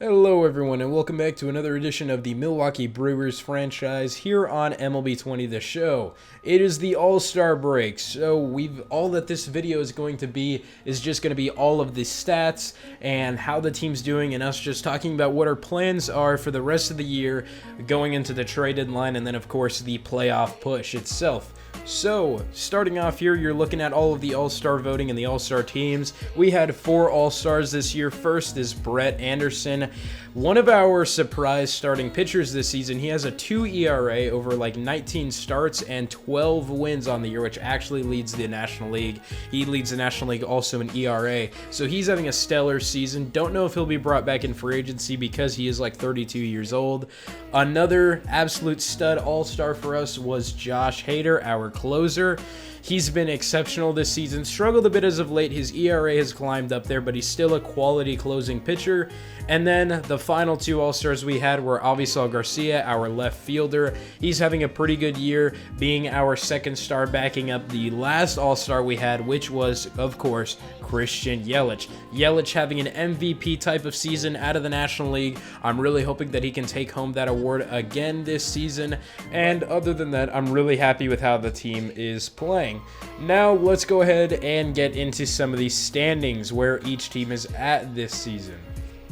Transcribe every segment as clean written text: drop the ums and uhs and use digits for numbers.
Hello everyone and welcome back to another edition of the Milwaukee Brewers franchise here on MLB The Show. It is the All-Star break, so all that this video is going to be is just going to be all of the stats and how the team's doing and us just talking about what our plans are for the rest of the year going into the trade deadline and then of course the playoff push itself. So, starting off here, you're looking at all of the All-Star voting and the All-Star teams. We had 4 All-Stars this year. First is Brett Anderson, one of our surprise starting pitchers this season. He has a 2 ERA over 19 starts and 12 wins on the year, which actually leads the National League. He leads the National League also in ERA, so he's having a stellar season. Don't know if he'll be brought back in free agency because he is 32 years old. Another absolute stud All-Star for us was Josh Hader, our closer. He's been exceptional this season, struggled a bit as of late. His ERA has climbed up there, but he's still a quality closing pitcher. And then the final 2 All-Stars we had were Avisal Garcia, our left fielder. He's having a pretty good year, being our second star, backing up the last All-Star we had, which was, of course, Christian Yelich. Yelich having an MVP type of season out of the National League. I'm really hoping that he can take home that award again this season. And other than that, I'm really happy with how the team is playing. Now, let's go ahead and get into some of these standings where each team is at this season.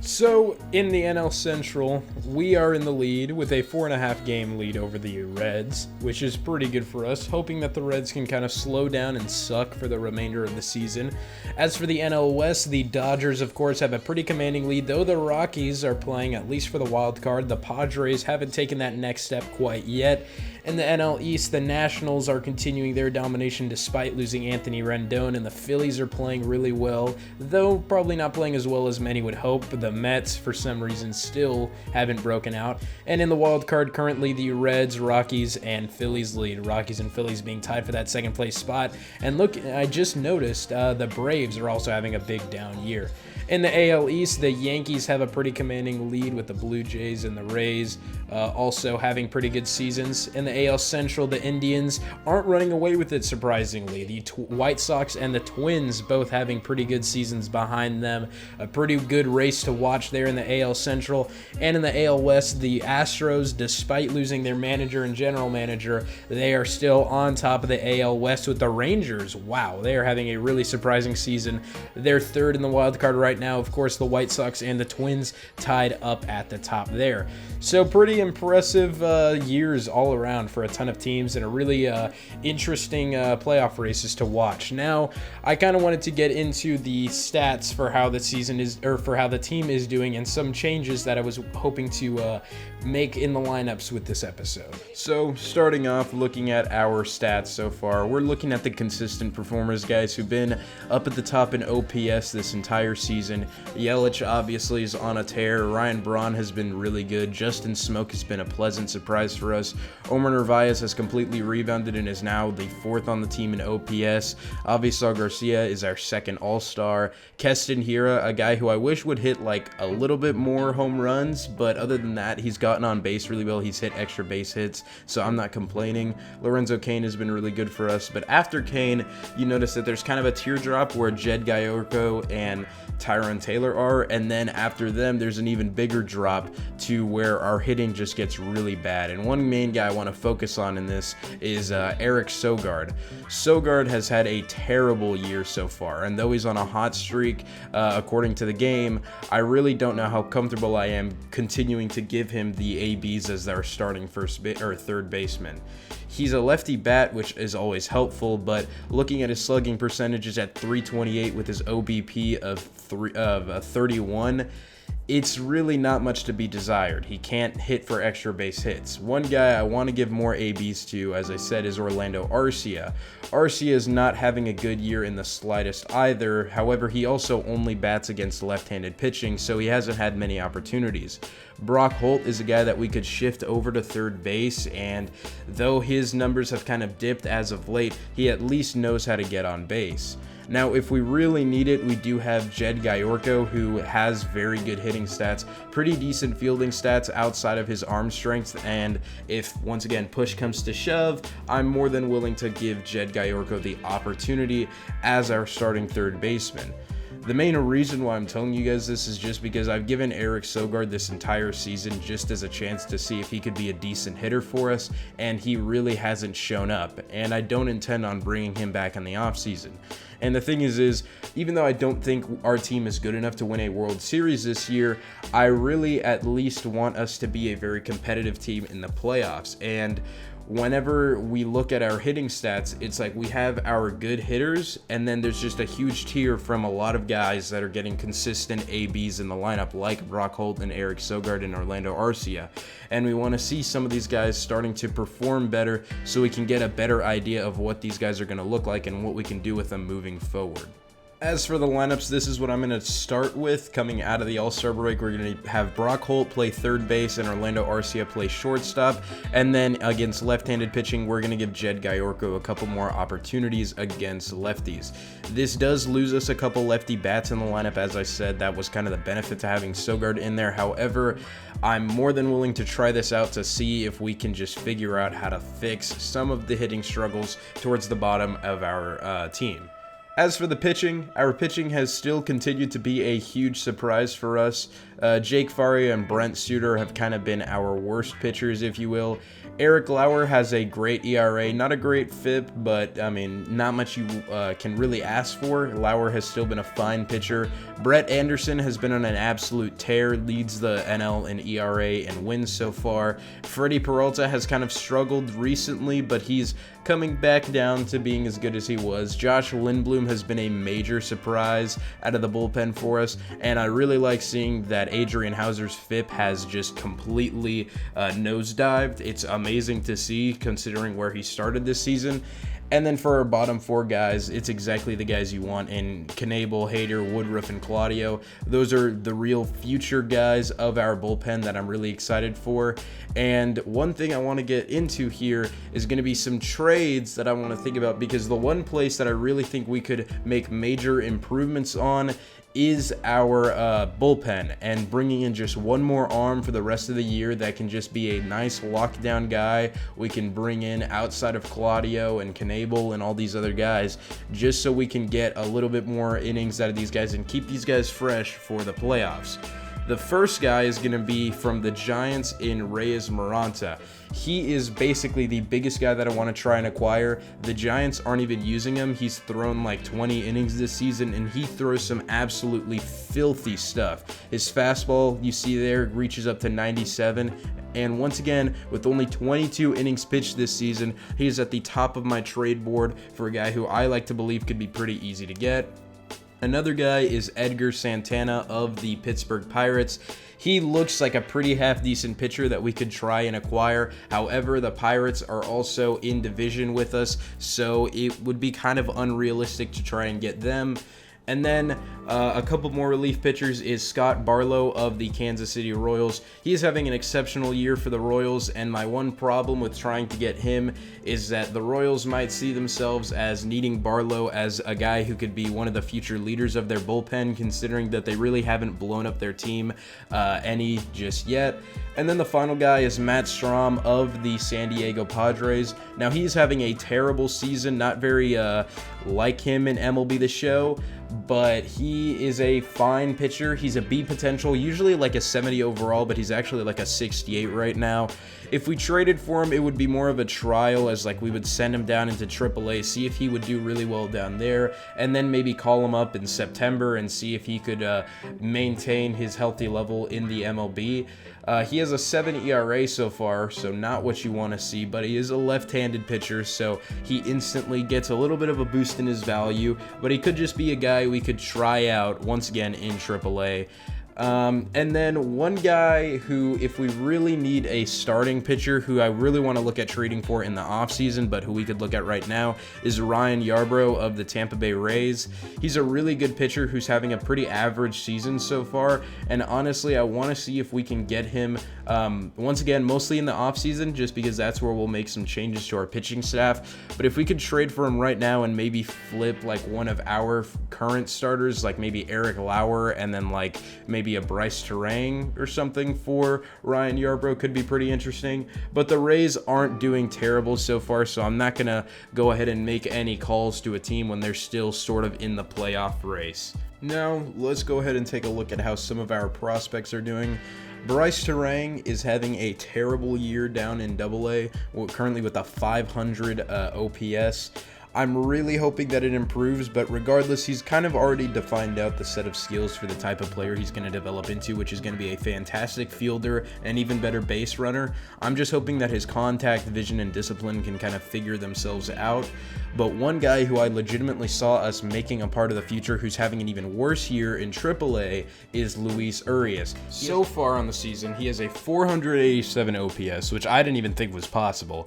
So, in the NL Central, we are in the lead with a 4.5 game lead over the Reds, which is pretty good for us, hoping that the Reds can kind of slow down and suck for the remainder of the season. As for the NL West, the Dodgers, of course, have a pretty commanding lead, though the Rockies are playing at least for the wild card. The Padres haven't taken that next step quite yet. In the NL East, the Nationals are continuing their domination despite losing Anthony Rendon, and the Phillies are playing really well, though probably not playing as well as many would hope. The Mets, for some reason, still haven't broken out. And in the wild card, currently the Reds, Rockies, and Phillies lead. Rockies and Phillies being tied for that second place spot. And look, I just noticed the Braves are also having a big down year. In the AL East, the Yankees have a pretty commanding lead with the Blue Jays and the Rays also having pretty good seasons. In the AL Central, the Indians aren't running away with it, surprisingly. The White Sox and the Twins both having pretty good seasons behind them. A pretty good race to watch there in the AL Central. And in the AL West, the Astros, despite losing their manager and general manager, they are still on top of the AL West with the Rangers. Wow, they are having a really surprising season. They're third in the wild card right now. Of course, the White Sox and the Twins tied up at the top there. So pretty impressive years all around for a ton of teams and a really interesting playoff races to watch. Now, I kind of wanted to get into the stats for how the season is, or for how the team is doing, and some changes that I was hoping to make in the lineups with this episode. So, starting off looking at our stats so far, we're looking at the consistent performers, guys, who've been up at the top in OPS this entire season. Yelich obviously is on a tear. Ryan Braun has been really good. Justin Smoke has been a pleasant surprise for us. Omar Narvaez has completely rebounded and is now the 4th on the team in OPS. Avisal Garcia is our 2nd All-Star. Keston Hiura, a guy who I wish would hit a little bit more home runs, but other than that, he's gotten on base really well. He's hit extra base hits, so I'm not complaining. Lorenzo Cain has been really good for us, but after Cain, you notice that there's kind of a teardrop where Jed Gayorko and Tyron Taylor are, and then after them, there's an even bigger drop to where our hitting just gets really bad. And one main guy I want to focus on in this is Eric Sogard. Sogard has had a terrible year so far, and though he's on a hot streak, according to the game, I really don't know how comfortable I am continuing to give him the ABs as our starting third baseman. He's a lefty bat, which is always helpful, but looking at his slugging percentages at .328 with his OBP of 31, it's really not much to be desired. He can't hit for extra base hits. One guy I want to give more ABs to, as I said, is Orlando Arcia. Arcia is not having a good year in the slightest either. However, he also only bats against left-handed pitching, so he hasn't had many opportunities. Brock Holt is a guy that we could shift over to third base, and though his numbers have kind of dipped as of late, he at least knows how to get on base. Now, if we really need it, we do have Jed Gayorko, who has very good hitting stats, pretty decent fielding stats outside of his arm strength, and if, once again, push comes to shove, I'm more than willing to give Jed Gayorko the opportunity as our starting third baseman. The main reason why I'm telling you guys this is just because I've given Eric Sogard this entire season just as a chance to see if he could be a decent hitter for us, and he really hasn't shown up, and I don't intend on bringing him back in the offseason. And the thing is even though I don't think our team is good enough to win a World Series this year, I really at least want us to be a very competitive team in the playoffs. And whenever we look at our hitting stats, it's like we have our good hitters, and then there's just a huge tier from a lot of guys that are getting consistent ABs in the lineup, like Brock Holt and Eric Sogard and Orlando Arcia. And we want to see some of these guys starting to perform better so we can get a better idea of what these guys are going to look like and what we can do with them moving forward. As for the lineups, this is what I'm going to start with. Coming out of the All-Star break, we're going to have Brock Holt play third base and Orlando Arcia play shortstop. And then against left-handed pitching, we're going to give Jed Gayorko a couple more opportunities against lefties. This does lose us a couple lefty bats in the lineup. As I said, that was kind of the benefit to having Sogard in there. However, I'm more than willing to try this out to see if we can just figure out how to fix some of the hitting struggles towards the bottom of our team. As for the pitching, our pitching has still continued to be a huge surprise for us. Jake Faria and Brent Suter have kind of been our worst pitchers, if you will. Eric Lauer has a great ERA, not a great FIP, but I mean, not much you can really ask for. Lauer has still been a fine pitcher. Brett Anderson has been on an absolute tear, leads the NL in ERA and wins so far. Freddie Peralta has kind of struggled recently, but he's coming back down to being as good as he was. Josh Lindblom has been a major surprise out of the bullpen for us, and I really like seeing that Adrian Hauser's FIP has just completely nosedived. It's amazing to see considering where he started this season. And then for our bottom four guys, it's exactly the guys you want in Knebel, Hader, Woodruff, and Claudio. Those are the real future guys of our bullpen that I'm really excited for. And one thing I want to get into here is going to be some trades that I want to think about, because the one place that I really think we could make major improvements on is our bullpen, and bringing in just one more arm for the rest of the year that can just be a nice lockdown guy we can bring in outside of Claudio and Knebel and all these other guys, just so we can get a little bit more innings out of these guys and keep these guys fresh for the playoffs. The first guy is going to be from the Giants in Reyes Maranta. He is basically the biggest guy that I want to try and acquire. The Giants aren't even using him. He's thrown like 20 innings this season, and he throws some absolutely filthy stuff. His fastball, you see there, reaches up to 97. And once again, with only 22 innings pitched this season, he is at the top of my trade board for a guy who I like to believe could be pretty easy to get. Another guy is Edgar Santana of the Pittsburgh Pirates. He looks like a pretty half-decent pitcher that we could try and acquire. However, the Pirates are also in division with us, so it would be kind of unrealistic to try and get them. And then a couple more relief pitchers is Scott Barlow of the Kansas City Royals. He is having an exceptional year for the Royals, and my one problem with trying to get him is that the Royals might see themselves as needing Barlow as a guy who could be one of the future leaders of their bullpen, considering that they really haven't blown up their team any just yet. And then the final guy is Matt Strahm of the San Diego Padres. Now, he's having a terrible season, not very like him in MLB The Show, but he is a fine pitcher. He's a B potential, usually like a 70 overall, but he's actually like a 68 right now. If we traded for him, it would be more of a trial, as like we would send him down into AAA, see if he would do really well down there, and then maybe call him up in September and see if he could maintain his healthy level in the MLB. He has a 7 ERA so far, so not what you want to see, but he is a left-handed pitcher, so he instantly gets a little bit of a boost in his value, but he could just be a guy we could try out once again in AAA. And then one guy who, if we really need a starting pitcher who I really want to look at trading for in the offseason, but who we could look at right now, is Ryan Yarbrough of the Tampa Bay Rays. He's a really good pitcher who's having a pretty average season so far, and honestly, I want to see if we can get him, once again, mostly in the offseason, just because that's where we'll make some changes to our pitching staff. But if we could trade for him right now and maybe flip like one of our current starters, like maybe Eric Lauer, and then like maybe maybe a Bryce Terang or something for Ryan Yarbrough could be pretty interesting. But the Rays aren't doing terrible so far, so I'm not going to go ahead and make any calls to a team when they're still sort of in the playoff race. Now, let's go ahead and take a look at how some of our prospects are doing. Bryce Terang is having a terrible year down in AA, currently with a 500 OPS. I'm really hoping that it improves, but regardless, he's kind of already defined out the set of skills for the type of player he's going to develop into, which is going to be a fantastic fielder and even better base runner. I'm just hoping that his contact, vision, and discipline can kind of figure themselves out. But one guy who I legitimately saw us making a part of the future who's having an even worse year in AAA is Luis Urias. So far on the season, he has a 487 OPS, which I didn't even think was possible.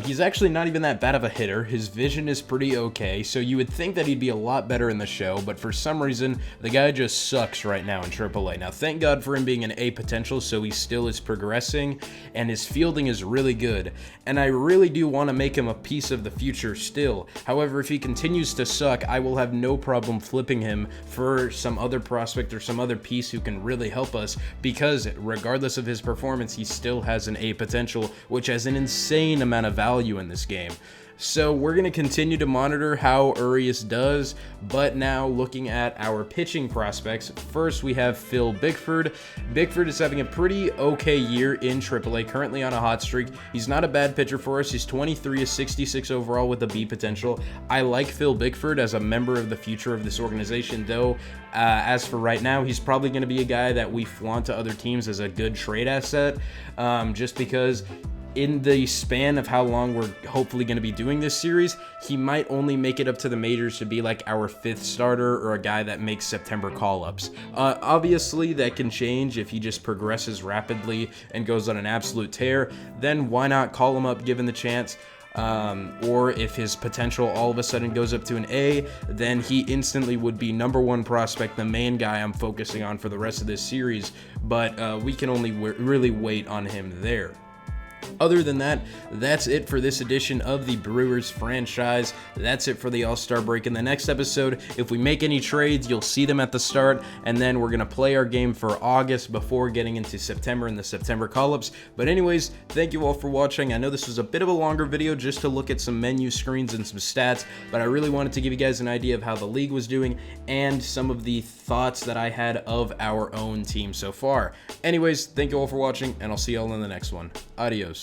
He's actually not even that bad of a hitter. His vision is pretty okay, so you would think that he'd be a lot better in the show, but for some reason, the guy just sucks right now in AAA. Now, thank God for him being an A potential, so he still is progressing, and his fielding is really good, and I really do want to make him a piece of the future still. However, if he continues to suck, I will have no problem flipping him for some other prospect or some other piece who can really help us, because regardless of his performance, he still has an A potential, which has an insane amount of value in this game. So we're going to continue to monitor how Urias does, but now looking at our pitching prospects, first we have Phil Bickford. Bickford is having a pretty okay year in AAA, currently on a hot streak. He's not a bad pitcher for us. He's 23, a 66 overall with a B potential. I like Phil Bickford as a member of the future of this organization, though. As for right now, he's probably going to be a guy that we flaunt to other teams as a good trade asset, just because in the span of how long we're hopefully going to be doing this series, he might only make it up to the majors to be like our 5th starter or a guy that makes September call-ups. Obviously, that can change if he just progresses rapidly and goes on an absolute tear. Then why not call him up given the chance? Or if his potential all of a sudden goes up to an A, then he instantly would be #1 prospect, the main guy I'm focusing on for the rest of this series. But we can only really wait on him there. Other than that, that's it for this edition of the Brewers franchise. That's it for the All-Star break. In the next episode, if we make any trades, you'll see them at the start, and then we're going to play our game for August before getting into September and the September call-ups. But anyways, thank you all for watching. I know this was a bit of a longer video just to look at some menu screens and some stats, but I really wanted to give you guys an idea of how the league was doing and some of the thoughts that I had of our own team so far. Anyways, thank you all for watching, and I'll see you all in the next one. Adios.